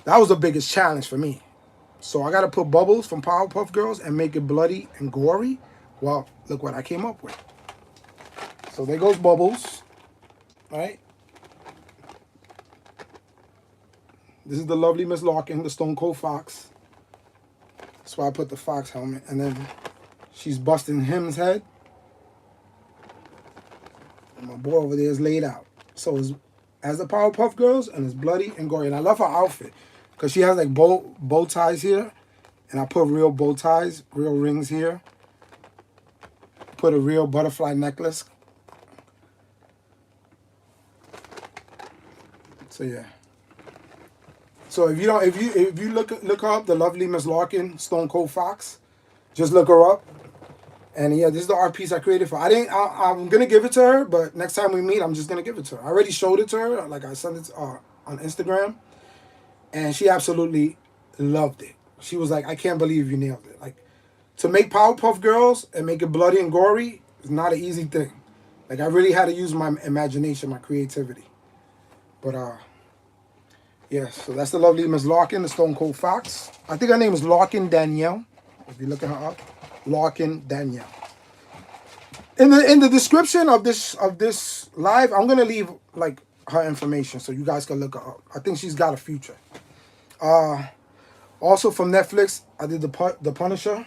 That was the biggest challenge for me. So I got to put bubbles from Powerpuff Girls and make it bloody and gory. Well, look what I came up with. So there goes Bubbles, right? This is the lovely Miss Larkin, the Stone Cold Fox. That's why I put the fox helmet. And then she's busting him's head. And my boy over there is laid out. So it's as the Powerpuff Girls, and it's bloody and gory. And I love her outfit because she has like bow ties here. And I put real bow ties, real rings here. Put a real butterfly necklace. So yeah. So if you look her up, the lovely Miss Larkin, Stone Cold Fox, just look her up. And yeah, this is the art piece I created for her. I'm gonna give it to her, but next time we meet, I'm just gonna give it to her. I already showed it to her, like I sent it on Instagram, and she absolutely loved it. She was like, I can't believe you nailed it. Like, to make Powerpuff Girls and make it bloody and gory is not an easy thing. Like, I really had to use my imagination, my creativity. But yeah, so that's the lovely Miss Larkin, the Stone Cold Fox. I think her name is Larkin Danielle. If you look at her up, Larkin Danielle. In the description of this live, I'm gonna leave like her information so you guys can look her up. I think she's got a future. Also from Netflix, I did the Punisher.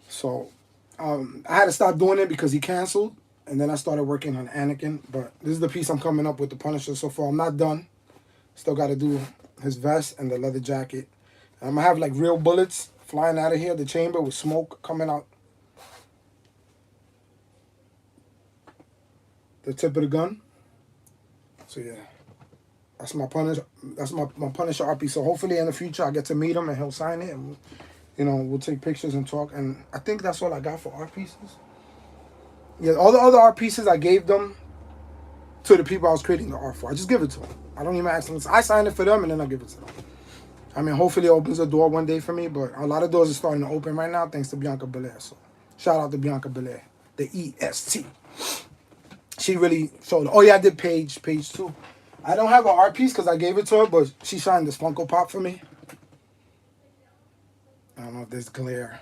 So I had to stop doing it because he canceled. And then I started working on Anakin. But this is the piece I'm coming up with, the Punisher so far. I'm not done. Still got to do his vest and the leather jacket. And I'm going to have like real bullets flying out of here, the chamber, with smoke coming out the tip of the gun. So yeah. That's my Punisher. That's my Punisher art piece. So hopefully in the future I get to meet him and he'll sign it. And, we'll take pictures and talk. And I think that's all I got for art pieces. Yeah, all the other art pieces I gave them to the people I was creating the art for. I just give it to them. I don't even ask them. I sign it for them and then I give it to them. I mean, hopefully it opens a door one day for me, but a lot of doors are starting to open right now thanks to Bianca Belair. So shout out to Bianca Belair, the EST. She really showed. Oh yeah, I did page 2. I don't have an art piece because I gave it to her, but she signed this Funko Pop for me. I don't know if there's glare.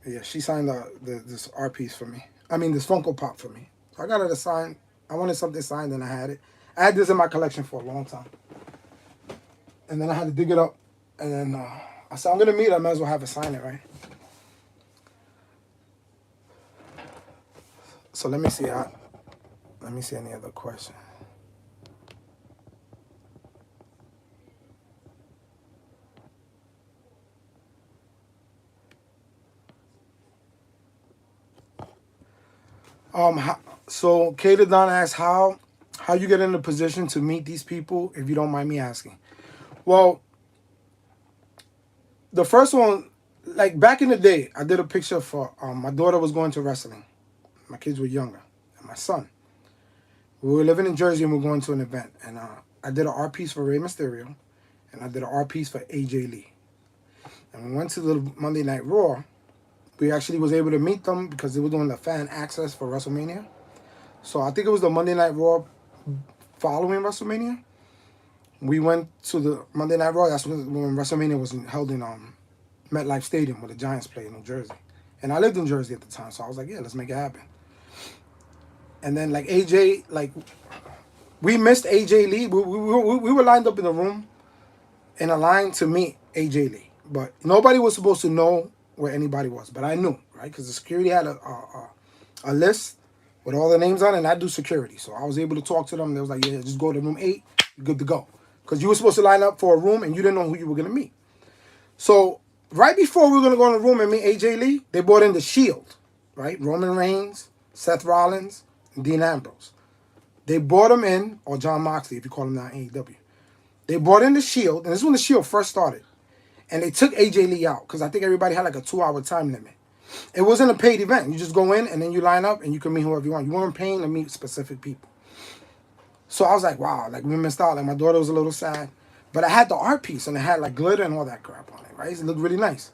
Yeah, she signed this art piece for me. I mean, this Funko Pop for me. So I got her to sign. I wanted something signed, and I had it. I had this in my collection for a long time. And then I had to dig it up. And then I said, I'm going to meet her. I might as well have her sign it, right? So let me see. Let me see any other questions. So Kata Don asked how you get in a position to meet these people, if you don't mind me asking. Well, the first one, like back in the day, I did a picture for my daughter was going to wrestling. My kids were younger, and my son. We were living in Jersey and we were going to an event, and I did an art piece for Rey Mysterio, and I did an art piece for AJ Lee. And we went to the Monday Night Raw. We actually was able to meet them because they were doing the fan access for WrestleMania. So I think it was the Monday Night Raw following WrestleMania. We went to the Monday Night Raw. That's when WrestleMania was held in MetLife Stadium where the Giants played in New Jersey. And I lived in Jersey at the time, so I was like, yeah, let's make it happen. And then like AJ, like we missed AJ Lee. We were lined up in the room in a line to meet AJ Lee. But nobody was supposed to know where anybody was, but I knew, right? Because the security had a list with all the names on it, and I do security. So I was able to talk to them. They was like, yeah, just go to room 8, you're good to go. Because you were supposed to line up for a room, and you didn't know who you were going to meet. So right before we were going to go in the room and meet AJ Lee, they brought in the Shield, right? Roman Reigns, Seth Rollins, and Dean Ambrose. They brought him in, or John Moxley, if you call him now AEW. They brought in the Shield, and this is when the Shield first started. And they took AJ Lee out because I think everybody had like a 2-hour time limit. It wasn't a paid event. You just go in and then you line up and you can meet whoever you want. You weren't paying to meet specific people. So I was like, wow, like we missed out. Like my daughter was a little sad. But I had the art piece and it had like glitter and all that crap on it, right? It looked really nice.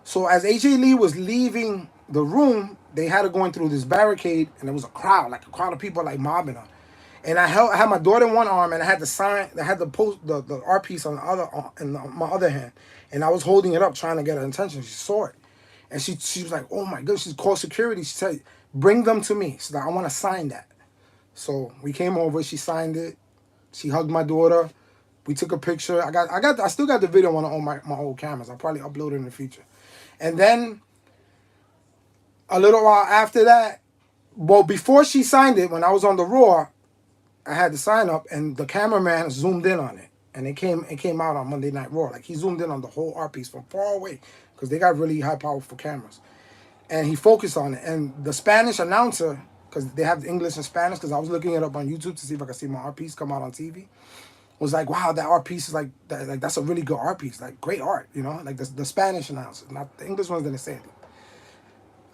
So as AJ Lee was leaving the room, they had her going through this barricade, and there was a crowd, like a crowd of people, like mobbing her. And I had my daughter in one arm, and I had the sign, I had the the art piece on the other, my other hand, and I was holding it up, trying to get her attention. She saw it, and she was like, "Oh my goodness!" She called security. She said, "Bring them to me." She's like, "I want to sign that." So we came over. She signed it. She hugged my daughter. We took a picture. I still got the video on all my old cameras. I'll probably upload it in the future. And then a little while after that, well, before she signed it, when I was on the Raw, I had the sign up, and the cameraman zoomed in on it, and it came out on Monday Night Raw. Like he zoomed in on the whole art piece from far away because they got really high powerful cameras, and he focused on it. And the Spanish announcer, because they have the English and Spanish, because I was looking it up on YouTube to see if I could see my art piece come out on TV, was like, wow, that art piece is like that, like that's a really good art piece, like great art, like the Spanish announcers, not the English ones didn't say anything.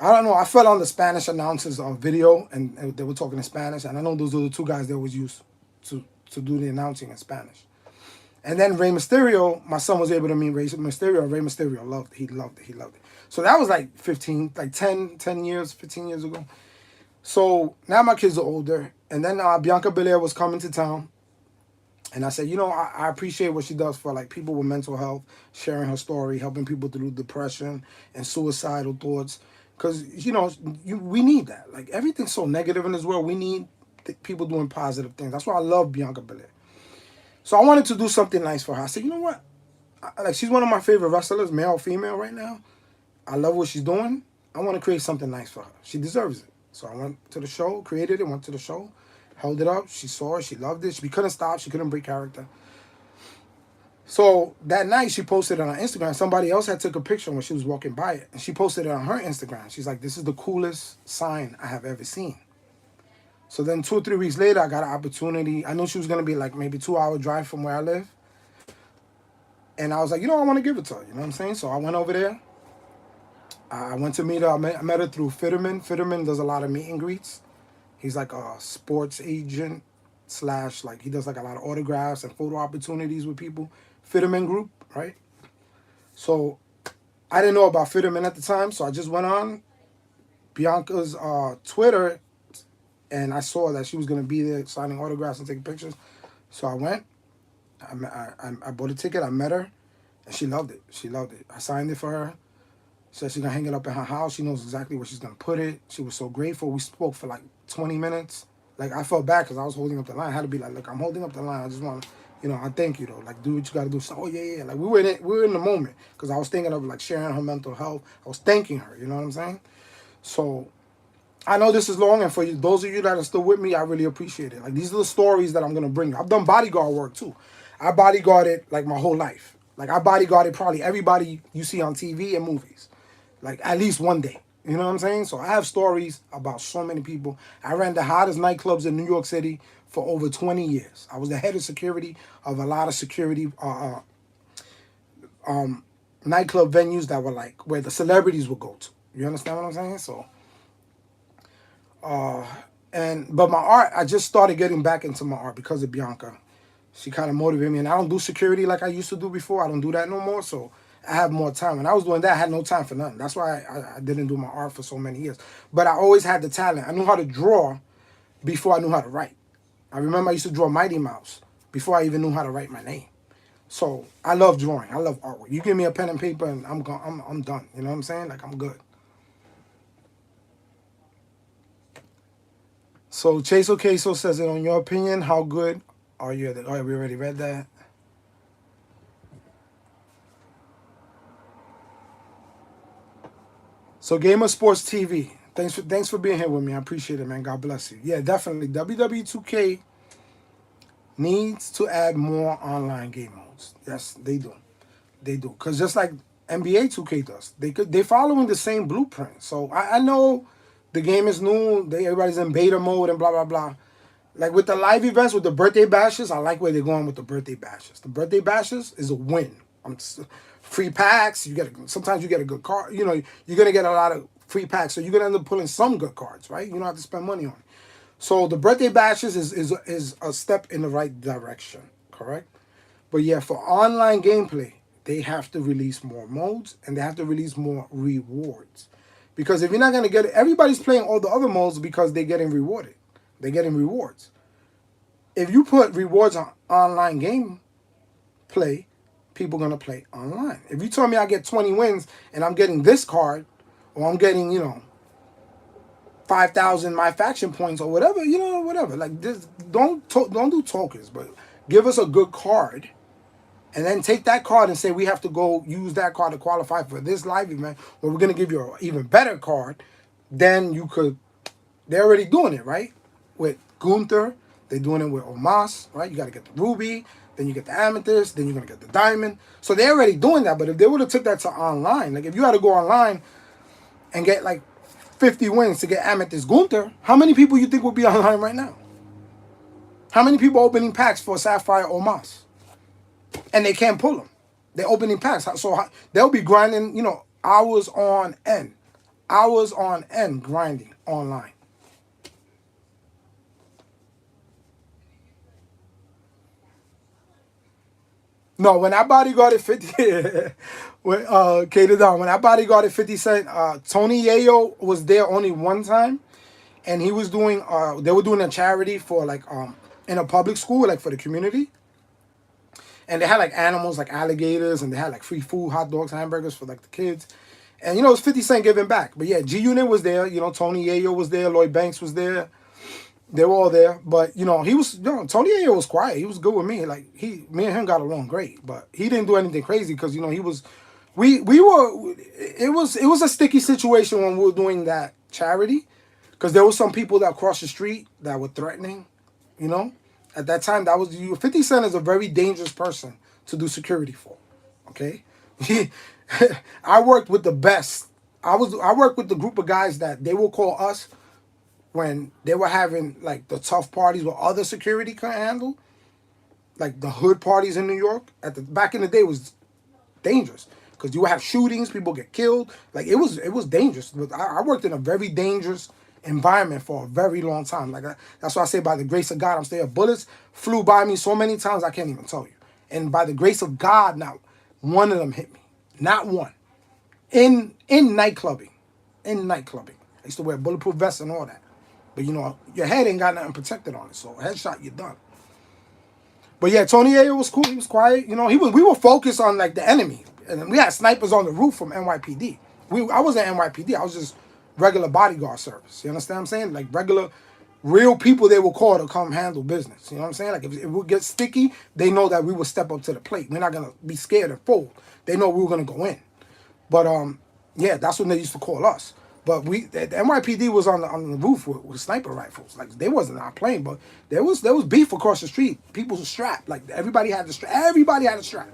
I don't know. I fell on the Spanish announcers video, and they were talking in Spanish, and I know those are the two guys they always use to do the announcing in Spanish. And then Rey Mysterio, my son was able to meet Rey Mysterio. Rey Mysterio loved it. He loved it. He loved it. So that was like 10 years, 15 years ago. So now my kids are older, and then Bianca Belair was coming to town, and I said, I appreciate what she does for like people with mental health, sharing her story, helping people through depression and suicidal thoughts. Because, we need that. Like, everything's so negative in this world. We need people doing positive things. That's why I love Bianca Belair. So I wanted to do something nice for her. I said, you know what? She's one of my favorite wrestlers, male or female right now. I love what she's doing. I want to create something nice for her. She deserves it. So I went to the show, created it, went to the show, held it up. She saw it. She loved it. She couldn't stop. She couldn't break character. So that night she posted it on her Instagram. Somebody else had took a picture when she was walking by it. And she posted it on her Instagram. She's like, this is the coolest sign I have ever seen. So then 2 or 3 weeks later, I got an opportunity. I knew she was going to be like maybe 2-hour drive from where I live. And I was like, I want to give it to her. You know what I'm saying? So I went over there. I went to meet her. I met her through Fitterman. Fitterman does a lot of meet and greets. He's like a sports agent / like he does like a lot of autographs and photo opportunities with people. Fitterman Group, right? So I didn't know about Fitterman at the time, so I just went on Bianca's Twitter, and I saw that she was going to be there signing autographs and taking pictures. So I went. I bought a ticket. I met her, and she loved it. She loved it. I signed it for her. Said she's going to hang it up in her house. She knows exactly where she's going to put it. She was so grateful. We spoke for like 20 minutes. Like, I felt bad because I was holding up the line. I had to be like, look, I'm holding up the line. I just want to, I thank you, though. Like, do what you got to do. So, yeah. Like, we were in the moment because I was thinking of, like, sharing her mental health. I was thanking her, you know what I'm saying? So, I know this is long, and for you, those of you that are still with me, I really appreciate it. Like, these are the stories that I'm going to bring. I've done bodyguard work, too. I bodyguarded, like, my whole life. Like, I bodyguarded probably everybody you see on TV and movies. Like, at least one day. You know what I'm saying? So I have stories about so many people. I ran the hottest nightclubs in New York City for over 20 years. I was the head of security of a lot of security nightclub venues that were like where the celebrities would go to. You understand what I'm saying? So, but my art, I just started getting back into my art because of Bianca. She kind of motivated me, and I don't do security like I used to do before. I don't do that no more. So I have more time. When I was doing that, I had no time for nothing. That's why I didn't do my art for so many years. But I always had the talent. I knew how to draw before I knew how to write. I remember I used to draw Mighty Mouse before I even knew how to write my name. So I love drawing. I love artwork. You give me a pen and paper, and I'm done. You know what I'm saying? Like, I'm good. So Chase Queso says it. On your opinion, how good are you? Oh, yeah, we already read that. So Gamer Sports TV. Thanks for being here with me. I appreciate it, man. God bless you. Yeah, definitely. WWE 2K needs to add more online game modes. Yes, they do. They do. Because just like NBA 2K does, they're following the same blueprint. So I know the game is new. Everybody's in beta mode and blah, blah, blah. Like with the live events, with the birthday bashes, I like where they're going with the birthday bashes. The birthday bashes is a win. Free packs. Sometimes you get a good card. You're gonna get a lot of free packs, so you're gonna end up pulling some good cards, right? You don't have to spend money on it. So the birthday bashes is a step in the right direction, correct? But yeah, for online gameplay, they have to release more modes and they have to release more rewards. Because if you're not gonna get it, everybody's playing all the other modes because they're getting rewarded. They're getting rewards. If you put rewards on online gameplay, people gonna play online. If you tell me I get 20 wins and I'm getting this card, or I'm getting, 5,000 my faction points or whatever, whatever. Like this, don't do tokens, but give us a good card, and then take that card and say we have to go use that card to qualify for this live event, or we're gonna give you an even better card. Then you could. They're already doing it, right? With Gunther, they're doing it with Omas, right? You got to get the ruby, then you get the amethyst, then you're gonna get the diamond. So they're already doing that. But if they would have took that to online, like if you had to go online and get like 50 wins to get Amethyst Gunther, how many people you think would be online right now? How many people opening packs for Sapphire or Moss? And they can't pull them. They're opening packs. So they'll be grinding, hours on end. Hours on end grinding online. No, when I bodyguarded 50, when catered down, when I bodyguarded 50 Cent, Tony Yayo was there only one time, and he was doing they were doing a charity for like in a public school, like for the community. And they had like animals like alligators, and they had like free food, hot dogs, hamburgers for like the kids. And it was 50 Cent giving back. But yeah, G Unit was there, Tony Yayo was there, Lloyd Banks was there. They were all there. But he was Tony Yayo was quiet. He was good with me. Like me and him got along great. But he didn't do anything crazy because he was we were it was a sticky situation when we were doing that charity. Because there were some people that crossed the street that were threatening, you know. At that time, that was you. 50 Cent is a very dangerous person to do security for. Okay, I worked with the best. I worked with the group of guys that they will call us when they were having like the tough parties where other security couldn't handle, like the hood parties in New York. Back in the day was dangerous because you would have shootings, people get killed. Like it was dangerous. But I worked in a very dangerous environment for a very long time. Like that's why I say by the grace of God, I'm still. Bullets flew by me so many times I can't even tell you. And by the grace of God, now one of them hit me, not one. In nightclubbing, I used to wear bulletproof vests and all that. But your head ain't got nothing protected on it, so headshot, you're done. But yeah, Tony Ayo was cool. He was quiet. We were focused on like the enemy, and we had snipers on the roof from NYPD. I wasn't NYPD. I was just regular bodyguard service. You understand what I'm saying? Like regular, real people they will call to come handle business. You know what I'm saying? Like if it would get sticky, they know that we would step up to the plate. We're not gonna be scared and fold. They know we were gonna go in. But yeah, that's when they used to call us. But the NYPD was on the roof with sniper rifles. Like they wasn't not playing, but there was beef across the street. People were strapped. Like everybody had the strap. Everybody had a strap.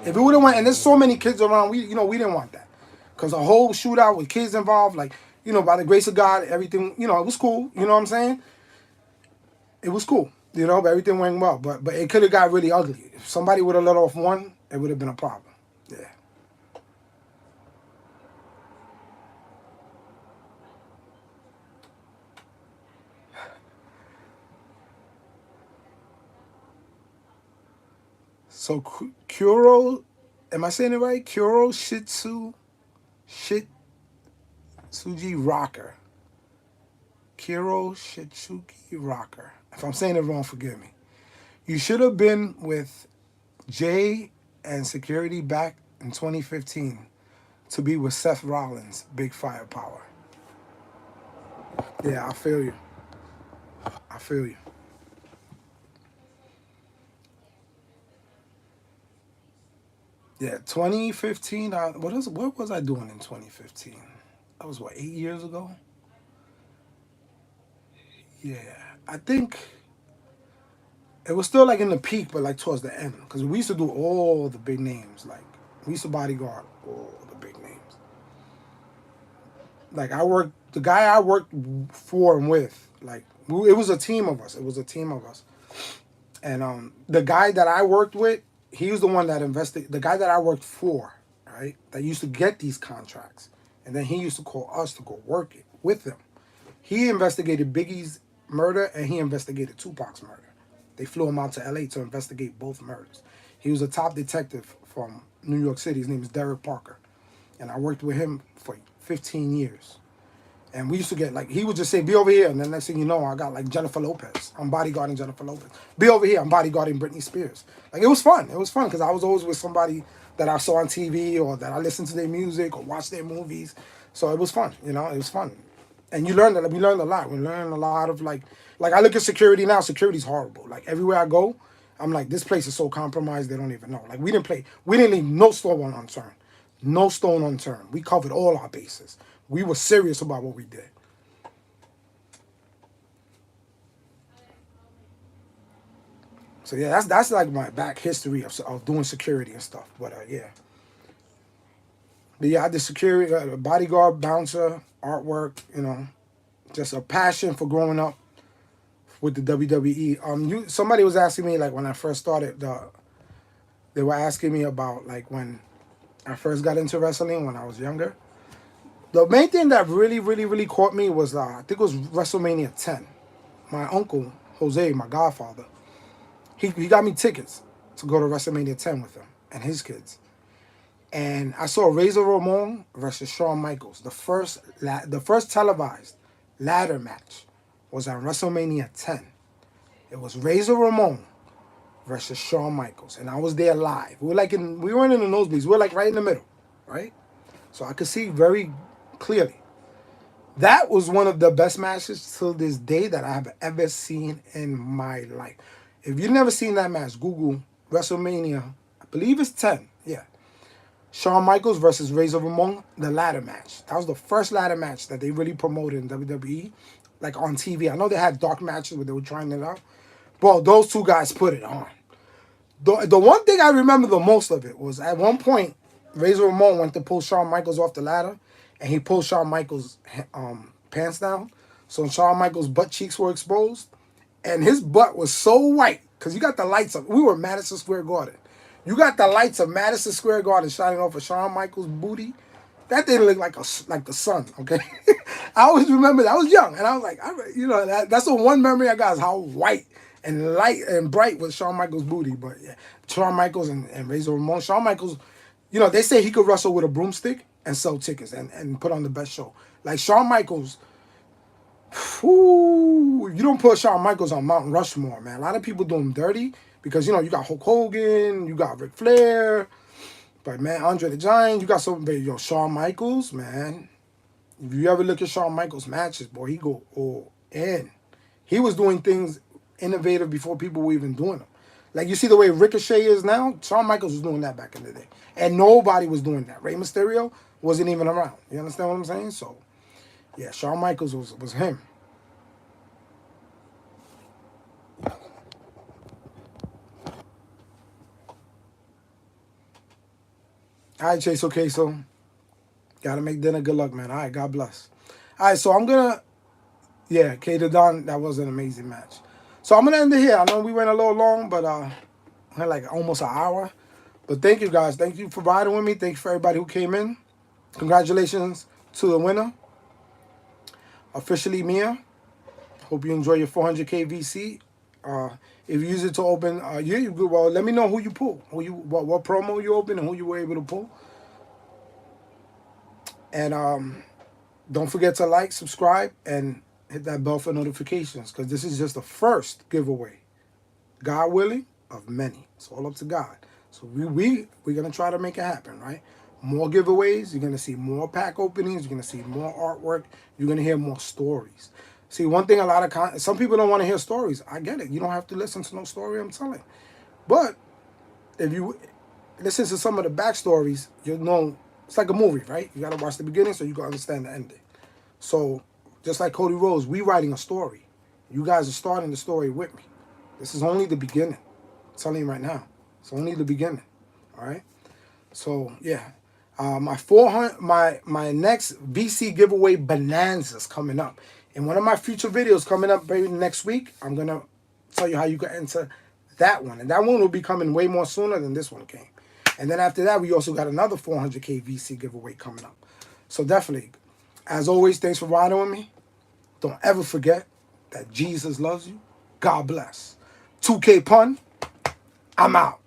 If it would have went, and there's so many kids around, we didn't want that, because a whole shootout with kids involved. Like by the grace of God, everything it was cool. You know what I'm saying? It was cool. But everything went well. But it could have got really ugly. If somebody would have let off one, it would have been a problem. Yeah. So Kuro, am I saying it right? Kuro Shitsuji Rocker. Kuro Shitsuki Rocker. If I'm saying it wrong, forgive me. You should have been with Jay and security back in 2015 to be with Seth Rollins, big firepower. Yeah, I feel you. I feel you. Yeah, 2015. What was I doing in 2015? That was what, 8 years ago. Yeah, I think it was still like in the peak, but like towards the end, because we used to do all the big names. Like we used to bodyguard all the big names. Like the guy I worked for and with, like it was a team of us. It was a team of us, and the guy that I worked with, he was the one that invested. The guy that I worked for, right, that used to get these contracts, and then he used to call us to go work it with him. He investigated Biggie's murder and he investigated Tupac's murder. They flew him out to LA to investigate both murders. He was a top detective from New York City. His name is Derek Parker. And I worked with him for 15 years. And we used to get, like, he would just say, be over here. And then next thing you know, I got, like, Jennifer Lopez. I'm bodyguarding Jennifer Lopez. Be over here. I'm bodyguarding Britney Spears. Like, it was fun. It was fun because I was always with somebody that I saw on TV or that I listened to their music or watched their movies. So it was fun, you know, it was fun. And you learned, we learned a lot. We learned a lot of, like I look at security now, security's horrible. Like, everywhere I go, I'm like, this place is so compromised, they don't even know. Like, we didn't leave no stone unturned. No stone unturned. We covered all our bases. We were serious about what we did. So yeah, that's like my back history of doing security and stuff. But yeah, but yeah, I did security, bodyguard, bouncer, artwork. You know, just a passion for growing up with the WWE. Somebody was asking me, like, when I first started. They were asking me about, like, when I first got into wrestling when I was younger. The main thing that really, really, really caught me was, I think it was WrestleMania 10. My uncle, Jose, my godfather, he got me tickets to go to WrestleMania 10 with him and his kids. And I saw Razor Ramon versus Shawn Michaels. The first televised ladder match was on WrestleMania 10. It was Razor Ramon versus Shawn Michaels, and I was there live. We weren't in the nosebleeds. We were like right in the middle, right? So I could see very clearly. That was one of the best matches to this day that I have ever seen in my life. If you've never seen that match, Google WrestleMania. I believe it's 10. Yeah. Shawn Michaels versus Razor Ramon, the ladder match. That was the first ladder match that they really promoted in WWE, like on TV. I know they had dark matches where they were trying it out. Bro, those two guys put it on. The one thing I remember the most of it was at one point, Razor Ramon went to pull Shawn Michaels off the ladder, and he pulled Shawn Michaels' pants down. So Shawn Michaels' butt cheeks were exposed, and his butt was so white because you got the lights of. We were Madison Square Garden. You got the lights of Madison Square Garden shining off of Shawn Michaels' booty. That didn't look like the sun. Okay, I always remember that. I was young, and I was like, that's the one memory I got is how white and light and bright was Shawn Michaels' booty. But yeah, Shawn Michaels and Razor Ramon. Shawn Michaels, they say he could wrestle with a broomstick and sell tickets and put on the best show. Like Shawn Michaels, whoo, you don't put Shawn Michaels on Mount Rushmore, man. A lot of people do him dirty because, you got Hulk Hogan, you got Ric Flair, but, man, Andre the Giant, you got Shawn Michaels, man. If you ever look at Shawn Michaels' matches, boy, he go all in. He was doing things innovative before people were even doing them. Like, you see the way Ricochet is now? Shawn Michaels was doing that back in the day. And nobody was doing that. Rey Mysterio wasn't even around. You understand what I'm saying? So, yeah, Shawn Michaels was him. All right, Chase, okay, so gotta make dinner. Good luck, man. All right, God bless. All right, so I'm gonna, yeah, K to Don, that was an amazing match. So I'm gonna end it here. I know we went a little long, but had like almost an hour. But thank you guys. Thank you for riding with me. Thank you for everybody who came in. Congratulations to the winner. Officially Mia. Hope you enjoy your 400K VC. If you use it to open, well, let me know who you pull, what promo you open, and who you were able to pull. And don't forget to like, subscribe, and hit that bell for notifications because this is just the first giveaway. God willing, of many. It's all up to God. So we're gonna try to make it happen, right? More giveaways. You're gonna see more pack openings. You're gonna see more artwork. You're gonna hear more stories. See, one thing some people don't want to hear stories. I get it. You don't have to listen to no story I'm telling. But if you listen to some of the backstories, you'll know it's like a movie, right? You got to watch the beginning so you can understand the ending. So just like Cody Rhodes, we writing a story. You guys are starting the story with me. This is only the beginning. I'm telling you right now. It's only the beginning. All right? So, yeah. My next VC giveaway bonanza's coming up. In one of my future videos coming up maybe next week, I'm going to tell you how you can enter that one. And that one will be coming way more sooner than this one came. And then after that, we also got another 400K VC giveaway coming up. So definitely, as always, thanks for riding with me. Don't ever forget that Jesus loves you. God bless. 2K pun. I'm out.